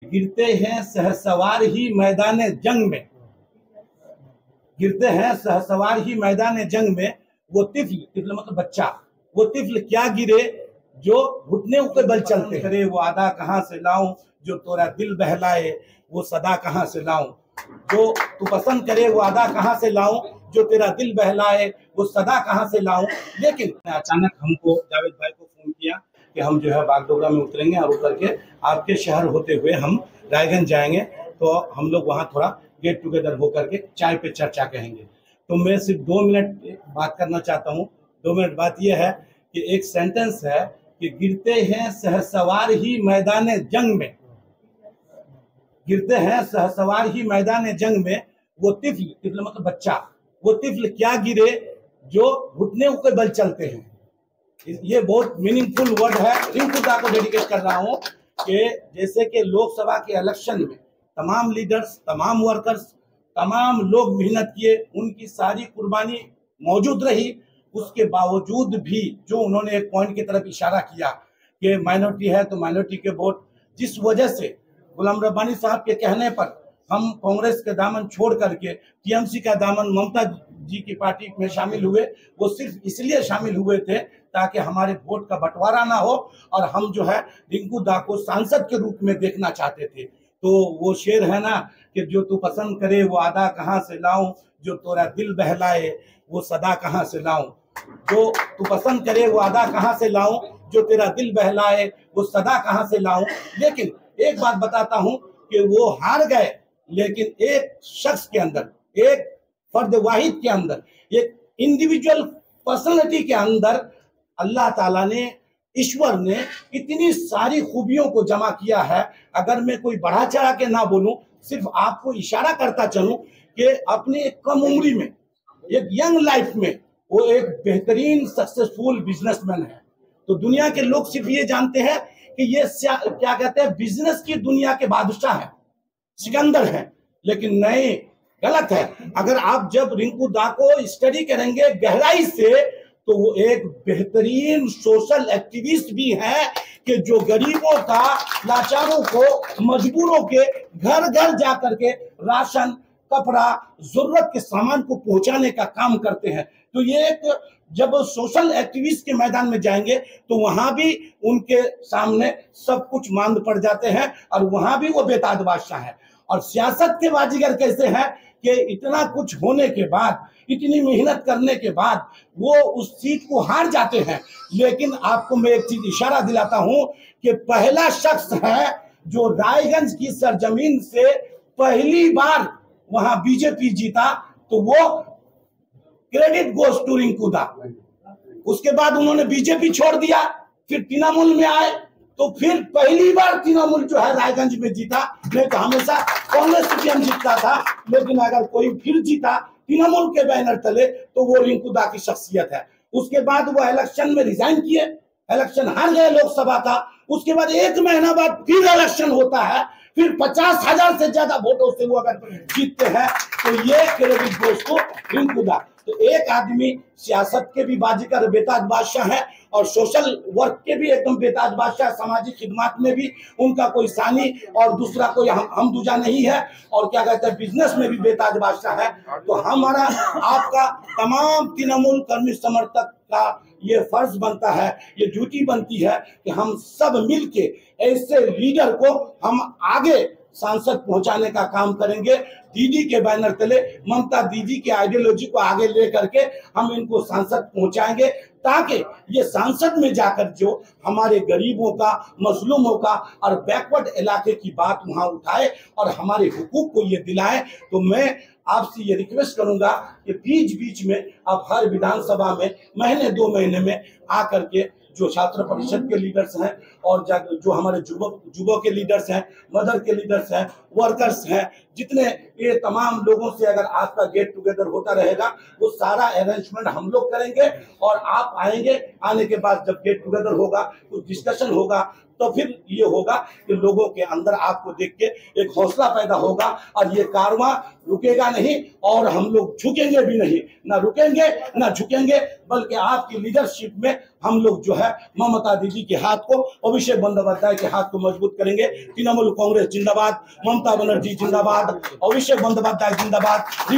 गिरते हैं सहसवार ही मैदान जंग में, गिरते हैं सहसवार ही मैदान जंग में। वो तिफल, तिफल मतलब बच्चा, वो तिफल क्या गिरे जो घुटने के बल चलते करे। वो आदा कहाँ से लाऊं जो तोरा दिल बहलाए, वो सदा कहाँ से लाऊं। जो तू पसंद करे वो आदा कहाँ से लाऊं, जो तेरा दिल बहलाए वो सदा कहाँ से लाऊं। लेकिन अचानक हमको जावेद भाई को फोन किया कि हम जो है बागडोगरा में उतरेंगे और उतर के आपके शहर होते हुए हम रायगंज जाएंगे। तो हम लोग वहाँ थोड़ा गेट टुगेदर होकर के चाय पे चर्चा करेंगे। तो मैं सिर्फ 2 मिनट बात करना चाहता हूँ। 2 मिनट बात यह है कि एक सेंटेंस है कि गिरते हैं सहसवार ही मैदान जंग में, गिरते हैं सहसवार ही मैदान जंग में। वो तिफल, तिफल मतलब बच्चा, वो तिफल क्या गिरे जो घुटने के बल चलते हैं। ये बहुत मीनिंगफुल वर्ड है। रिंकू दा को डेडिकेट कर रहा हूँ कि जैसे कि लोकसभा के इलेक्शन में तमाम लीडर्स, तमाम वर्कर्स, तमाम लोग मेहनत किए, उनकी सारी कुर्बानी मौजूद रही। उसके बावजूद भी जो उन्होंने एक पॉइंट की तरफ इशारा किया कि माइनॉरिटी है तो माइनॉरिटी के वोट, जिस वजह से गुलाम रब्बानी साहब के कहने पर हम कांग्रेस के दामन छोड़ करके टीएमसी का दामन ममता जी की पार्टी में शामिल हुए। वो सिर्फ इसलिए शामिल हुए थे ताकि हमारे वोट का बंटवारा ना हो और हम जो है रिंकू दा को सांसद के रूप में देखना चाहते थे। तो वो शेर है ना कि जो तू पसंद करे वो आदा कहाँ से लाऊं, जो तोरा दिल बहलाए वो सदा कहाँ से लाऊं। जो तू पसंद करे वो आदा कहाँ से लाऊं, जो तेरा दिल बहलाए वो सदा कहाँ से लाऊं। लेकिन एक बात बताता हूं कि वो हार गए, लेकिन एक शख्स के अंदर, एक फर्द वाहिद के अंदर, एक इंडिविजुअल पर्सनालिटी के अंदर अल्लाह ताला ने, ईश्वर ने इतनी सारी खूबियों को जमा किया है। अगर मैं कोई बढ़ा चढ़ा के ना बोलूं, सिर्फ आपको इशारा करता चलूं कि अपने एक कम उम्री में, एक यंग लाइफ में वो एक बेहतरीन सक्सेसफुल बिजनेसमैन है। तो दुनिया के लोग सिर्फ ये जानते हैं कि ये क्या कहते हैं, बिजनेस की दुनिया के बादशाह है, सिकंदर है। लेकिन नहीं, गलत है। अगर आप जब रिंकू दा को स्टडी करेंगे गहराई से तो वो एक बेहतरीन सोशल एक्टिविस्ट भी है कि जो गरीबों का, लाचारों को, मजबूरों के घर घर जाकर के राशन, कपड़ा, जरूरत के सामान को पहुंचाने का काम करते हैं। तो ये एक, जब सोशल एक्टिविस्ट के मैदान में जाएंगे तो वहां भी उनके सामने सब कुछ मांद पड़ जाते हैं और वहां भी वो बेताज बादशाह है। और सियासत के बाजीगर कैसे हैं कि इतना कुछ होने के बाद, इतनी मेहनत करने के बाद वो उस सीट को हार जाते हैं। लेकिन आपको मैं एक चीज इशारा दिलाता हूं कि पहला शख्स है जो रायगंज की सरजमीन से पहली बार वहां बीजेपी जीता, तो वो क्रेडिट गोज टू रिंकू दा। उसके बाद उन्होंने बीजेपी छोड़ दिया, फिर तृणमूल में आए, तो फिर पहली बार तृणमूल जो है रायगंज में जीता। नहीं तो हमेशा कांग्रेस सीपीएम जीतता था, लेकिन अगर कोई फिर जीता तृणमूल के बैनर तले तो वो रिंकू दा की शख्सियत है। उसके बाद वो इलेक्शन में रिजाइन किए, इलेक्शन हार गए लोकसभा का। उसके बाद 1 महीना बाद फिर इलेक्शन होता है, फिर 50,000 से ज्यादा वोटों से वो अगर जीतते हैं तो ये क्रेडिट गोज टू रिंकू दा। तो एक आदमी सियासत के भी बाजीगर बेताज बादशाह है और सोशल वर्क के भी एकदम बेताज बादशाह, सामाजिक खिदमत में भी उनका कोई सानी और दूसरा कोई हम दूजा नहीं है। और क्या कहते हैं, बिजनेस में भी बेताज बादशाह है। तो हमारा, आपका, तमाम तृणमूल कर्मी समर्थक का ये फर्ज बनता है, ये ड्यूटी बनती है कि हम सब मिलके ऐसे लीडर को हम आगे सांसद पहुंचाने का काम करेंगे। दीदी के बैनर तले, ममता दीदी के आइडियोलॉजी को आगे लेकर के हम इनको सांसद पहुंचाएंगे, ताकि ये सांसद में जाकर जो हमारे गरीबों का, मजलूमों का और बैकवर्ड इलाके की बात वहां उठाए और हमारे हुकूक को ये दिलाए। तो मैं आपसे ये रिक्वेस्ट करूंगा कि बीच बीच में आप हर विधानसभा में महीने 2 महीने में आकर के जो छात्र परिषद के लीडर्स हैं और जो हमारे युवक के लीडर्स हैं, मदर के लीडर्स हैं, वर्कर्स हैं, जितने ये तमाम लोगों से अगर आपका गेट टुगेदर होता रहेगा, वो सारा अरेंजमेंट हम लोग करेंगे। और आप आएंगे, आने के बाद जब गेट टुगेदर होगा, कुछ डिस्कशन होगा, तो फिर ये होगा कि लोगों के अंदर आपको देख के एक हौसला पैदा होगा और ये कारवां रुकेगा नहीं और हम लोग झुकेंगे भी नहीं, ना रुकेंगे ना झुकेंगे, बल्कि आपकी लीडरशिप में हम लोग जो है ममता दीदी के हाथ को, अभिषेक बंदोपाध्याय के हाथ को मजबूत करेंगे। तृणमूल कांग्रेस जिंदाबाद, ममता बनर्जी जिंदाबाद, अभिषेक बंदोपाध्याय जिंदाबाद।